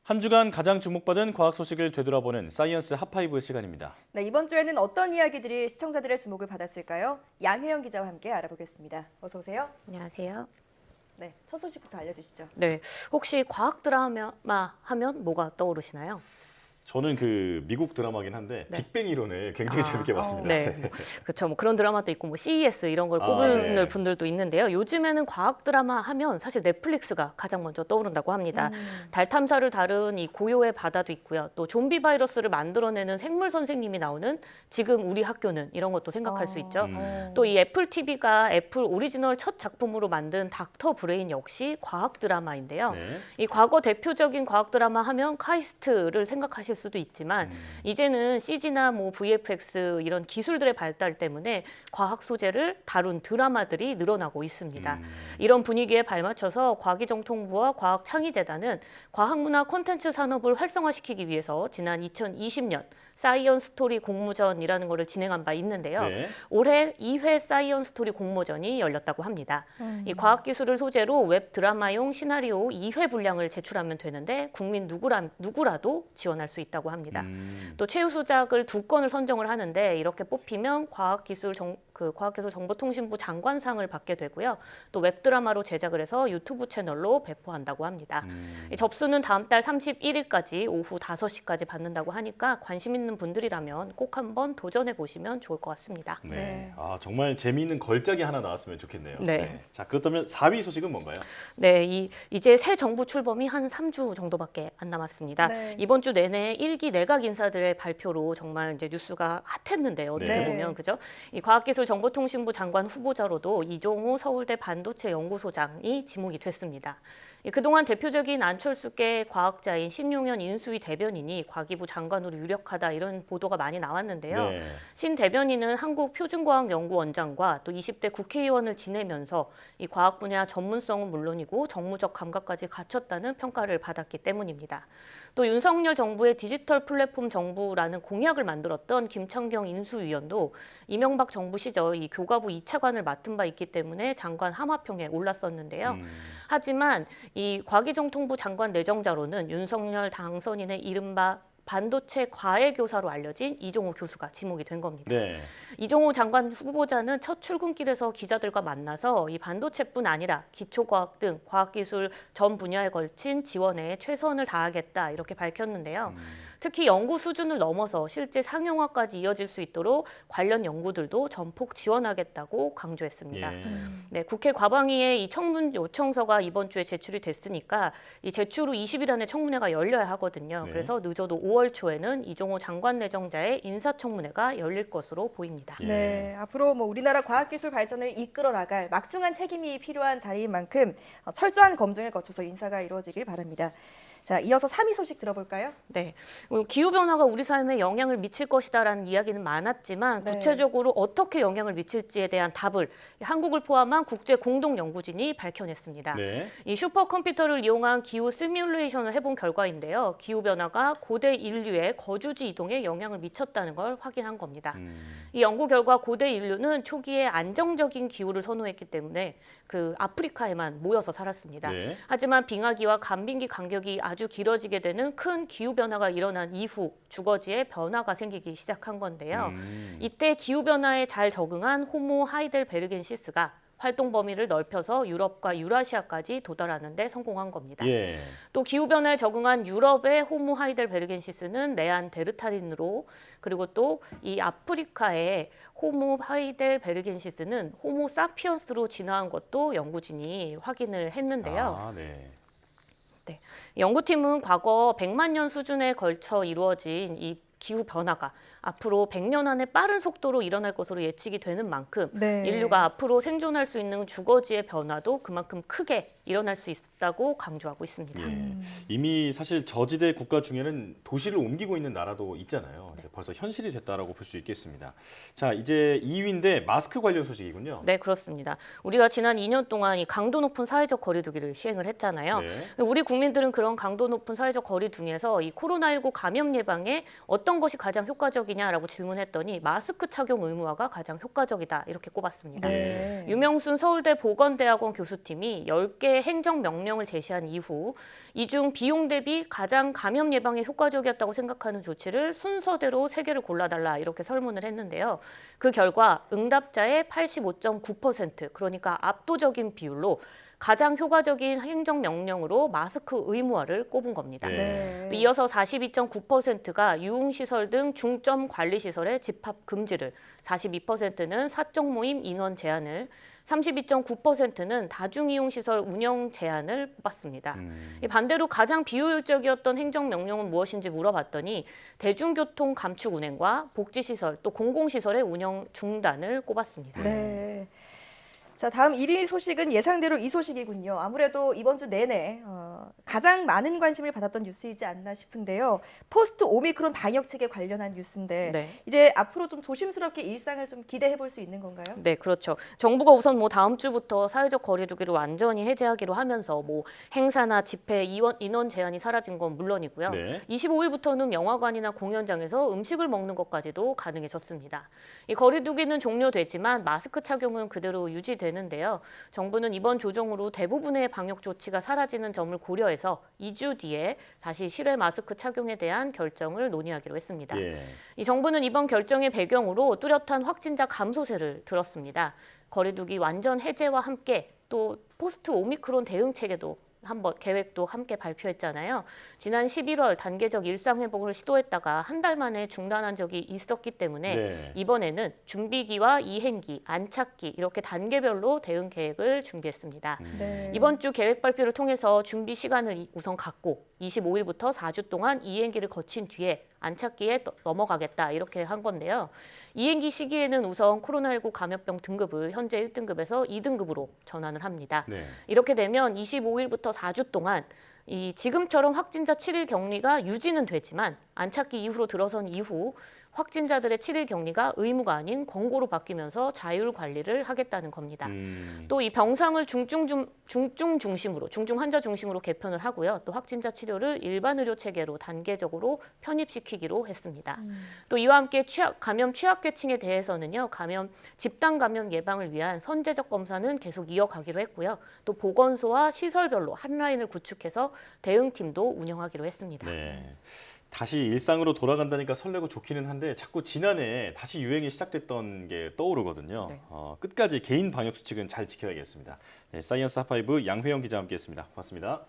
한 주간 가장 주목받은 과학 소식을 되돌아보는 사이언스 핫파이브 시간입니다. 네, 이번 주에는 어떤 이야기들이 시청자들의 주목을 받았을까요? 양혜영 기자와 함께 알아보겠습니다. 어서 오세요. 안녕하세요. 네, 첫 소식부터 알려주시죠. 네, 혹시 과학 드라마 하면 뭐가 떠오르시나요? 저는 그 미국 드라마긴 한데 네. 빅뱅 이론을 굉장히 재밌게 봤습니다. 네, 그렇죠. 뭐 그런 드라마도 있고 뭐 CES 이런 걸 꼽을 네. 분들도 있는데요. 요즘에는 과학 드라마 하면 사실 넷플릭스가 가장 먼저 떠오른다고 합니다. 달 탐사를 다룬 이 고요의 바다도 있고요. 또 좀비 바이러스를 만들어내는 생물 선생님이 나오는 지금 우리 학교는 이런 것도 생각할 수 있죠. 또 이 애플 TV가 애플 오리지널 첫 작품으로 만든 닥터 브레인 역시 과학 드라마인데요. 네. 이 과거 대표적인 과학 드라마 하면 카이스트를 생각하실 수도 있지만 이제는 CG나 뭐 VFX 이런 기술들의 발달 때문에 과학 소재를 다룬 드라마들이 늘어나고 있습니다. 이런 분위기에 발맞춰서 과기정통부와 과학창의재단은 과학문화 콘텐츠 산업을 활성화시키기 위해서 지난 2020년 사이언스 스토리 공모전이라는 것을 진행한 바 있는데요. 네. 올해 2회 사이언스 스토리 공모전이 열렸다고 합니다. 이 과학기술을 소재로 웹 드라마용 시나리오 2회 분량을 제출하면 되는데 국민 누구라도 지원할 수 있다고 합니다. 또 최우수작을 2건을 선정을 하는데 이렇게 뽑히면 과학기술정보통신부 장관상을 받게 되고요. 또 웹드라마로 제작을 해서 유튜브 채널로 배포한다고 합니다. 이 접수는 다음 달 31일까지 오후 5시까지 받는다고 하니까 관심 있는 분들이라면 꼭 한번 도전해 보시면 좋을 것 같습니다. 네. 네. 아, 정말 재미있는 걸작이 하나 나왔으면 좋겠네요. 네. 자, 그렇다면 4위 소식은 뭔가요? 네, 이제 새 정부 출범이 한 3주 정도밖에 안 남았습니다. 네. 이번 주 내내 1기 내각 인사들의 발표로 정말 이제 뉴스가 핫했는데요. 어떻게 네. 보면 그죠? 이 과학기술정보통신부 장관 후보자로도 이종호 서울대 반도체 연구소장이 지목이 됐습니다. 그동안 대표적인 안철수계 과학자인 신용현 인수위 대변인이 과기부 장관으로 유력하다 이런 보도가 많이 나왔는데요. 네. 신 대변인은 한국표준과학연구원장과 또 20대 국회의원을 지내면서 이 과학 분야 전문성은 물론이고 정무적 감각까지 갖췄다는 평가를 받았기 때문입니다. 또 윤석열 정부의 디지털 플랫폼 정부라는 공약을 만들었던 김창경 인수위원도 이명박 정부 시절 이 교과부 2차관을 맡은 바 있기 때문에 장관 하마평에 올랐었는데요. 하지만 이 과기정통부 장관 내정자로는 윤석열 당선인의 이른바 반도체 과외교사로 알려진 이종호 교수가 지목이 된 겁니다. 네. 이종호 장관 후보자는 첫 출근길에서 기자들과 만나서 이 반도체뿐 아니라 기초과학 등 과학기술 전 분야에 걸친 지원에 최선을 다하겠다 이렇게 밝혔는데요. 특히 연구 수준을 넘어서 실제 상용화까지 이어질 수 있도록 관련 연구들도 전폭 지원하겠다고 강조했습니다. 예. 네, 국회 과방위에 이 청문 요청서가 이번 주에 제출이 됐으니까 이 제출 후 20일 안에 청문회가 열려야 하거든요. 네. 그래서 늦어도 5월 초에는 이종호 장관 내정자의 인사청문회가 열릴 것으로 보입니다. 예. 네, 앞으로 뭐 우리나라 과학기술 발전을 이끌어 나갈 막중한 책임이 필요한 자리인 만큼 철저한 검증을 거쳐서 인사가 이루어지길 바랍니다. 자, 이어서 3위 소식 들어볼까요? 네, 기후변화가 우리 삶에 영향을 미칠 것이다라는 이야기는 많았지만 네. 구체적으로 어떻게 영향을 미칠지에 대한 답을 한국을 포함한 국제 공동 연구진이 밝혀냈습니다. 네. 이 슈퍼컴퓨터를 이용한 기후 시뮬레이션을 해본 결과인데요. 기후변화가 고대 인류의 거주지 이동에 영향을 미쳤다는 걸 확인한 겁니다. 이 연구 결과 고대 인류는 초기에 안정적인 기후를 선호했기 때문에 그 아프리카에만 모여서 살았습니다. 네. 하지만 빙하기와 간빙기 간격이 아주 길어지게 되는 큰 기후변화가 일어난 이후 주거지에 변화가 생기기 시작한 건데요. 이때 기후변화에 잘 적응한 호모 하이델베르겐시스가 활동 범위를 넓혀서 유럽과 유라시아까지 도달하는 데 성공한 겁니다. 예. 또 기후변화에 적응한 유럽의 호모 하이델베르겐시스는 네안데르탈린으로 그리고 또 이 아프리카의 호모 하이델베르겐시스는 호모 사피언스로 진화한 것도 연구진이 확인을 했는데요. 아, 네. 네. 연구팀은 과거 100만 년 수준에 걸쳐 이루어진 이 기후 변화가 앞으로 100년 안에 빠른 속도로 일어날 것으로 예측이 되는 만큼 네. 인류가 앞으로 생존할 수 있는 주거지의 변화도 그만큼 크게 일어날 수 있다고 강조하고 있습니다. 예. 이미 사실 저지대 국가 중에는 도시를 옮기고 있는 나라도 있잖아요. 이제 벌써 현실이 됐다라고 볼 수 있겠습니다. 자, 이제 2위인데 마스크 관련 소식이군요. 네, 그렇습니다. 우리가 지난 2년 동안 이 강도 높은 사회적 거리두기를 시행을 했잖아요. 네. 우리 국민들은 그런 강도 높은 사회적 거리두기에서 이 코로나19 감염 예방에 어떤 어떤 것이 가장 효과적이냐라고 질문했더니 마스크 착용 의무화가 가장 효과적이다 이렇게 꼽았습니다. 네. 유명순 서울대 보건대학원 교수팀이 10개의 행정명령을 제시한 이후 이 중 비용 대비 가장 감염 예방에 효과적이었다고 생각하는 조치를 순서대로 3개를 골라달라 이렇게 설문을 했는데요. 그 결과 응답자의 85.9% 그러니까 압도적인 비율로 가장 효과적인 행정명령으로 마스크 의무화를 꼽은 겁니다. 네. 또 이어서 42.9%가 유흥시설 등 중점 관리시설의 집합 금지를, 42%는 사적 모임 인원 제한을, 32.9%는 다중이용시설 운영 제한을 뽑았습니다. 이 반대로 가장 비효율적이었던 행정명령은 무엇인지 물어봤더니 대중교통 감축 운행과 복지시설 또 공공시설의 운영 중단을 꼽았습니다. 네. 자, 다음 1위 소식은 예상대로 이 소식이군요. 아무래도 이번 주 내내 가장 많은 관심을 받았던 뉴스이지 않나 싶은데요. 포스트 오미크론 방역 체계 관련한 뉴스인데 네. 이제 앞으로 좀 조심스럽게 일상을 좀 기대해 볼 수 있는 건가요? 네, 그렇죠. 정부가 우선 뭐 다음 주부터 사회적 거리두기를 완전히 해제하기로 하면서 뭐 행사나 집회 인원 제한이 사라진 건 물론이고요. 네. 25일부터는 영화관이나 공연장에서 음식을 먹는 것까지도 가능해졌습니다. 이 거리두기는 종료되지만 마스크 착용은 그대로 유지되는데요. 정부는 이번 조정으로 대부분의 방역 조치가 사라지는 점을 고려해서 2주 뒤에 다시 실외 마스크 착용에 대한 결정을 논의하기로 했습니다. 예. 이 정부는 이번 결정의 배경으로 뚜렷한 확진자 감소세를 들었습니다. 거리두기 완전 해제와 함께 또 포스트 오미크론 대응 체계도 한번 계획도 함께 발표했잖아요. 지난 11월 단계적 일상 회복을 시도했다가 한 달 만에 중단한 적이 있었기 때문에 네. 이번에는 준비기와 이행기, 안착기 이렇게 단계별로 대응 계획을 준비했습니다. 네. 이번 주 계획 발표를 통해서 준비 시간을 우선 갖고 25일부터 4주 동안 이행기를 거친 뒤에 안착기에 넘어가겠다 이렇게 한 건데요. 이행기 시기에는 우선 코로나19 감염병 등급을 현재 1등급에서 2등급으로 전환을 합니다. 네. 이렇게 되면 25일부터 4주 동안 이 지금처럼 확진자 7일 격리가 유지는 되지만 안착기 이후로 들어선 이후 확진자들의 7일 격리가 의무가 아닌 권고로 바뀌면서 자율 관리를 하겠다는 겁니다. 또 이 병상을 중증 환자 중심으로 개편을 하고요. 또 확진자 치료를 일반 의료 체계로 단계적으로 편입시키기로 했습니다. 또 이와 함께 감염 취약계층에 대해서는요. 집단 감염 예방을 위한 선제적 검사는 계속 이어가기로 했고요. 또 보건소와 시설별로 한 라인을 구축해서 대응팀도 운영하기로 했습니다. 네. 다시 일상으로 돌아간다니까 설레고 좋기는 한데 자꾸 지난해 다시 유행이 시작됐던 게 떠오르거든요. 네. 끝까지 개인 방역 수칙은 잘 지켜야겠습니다. 네, 사이언스 하파이브 양회영 기자와 함께했습니다. 고맙습니다.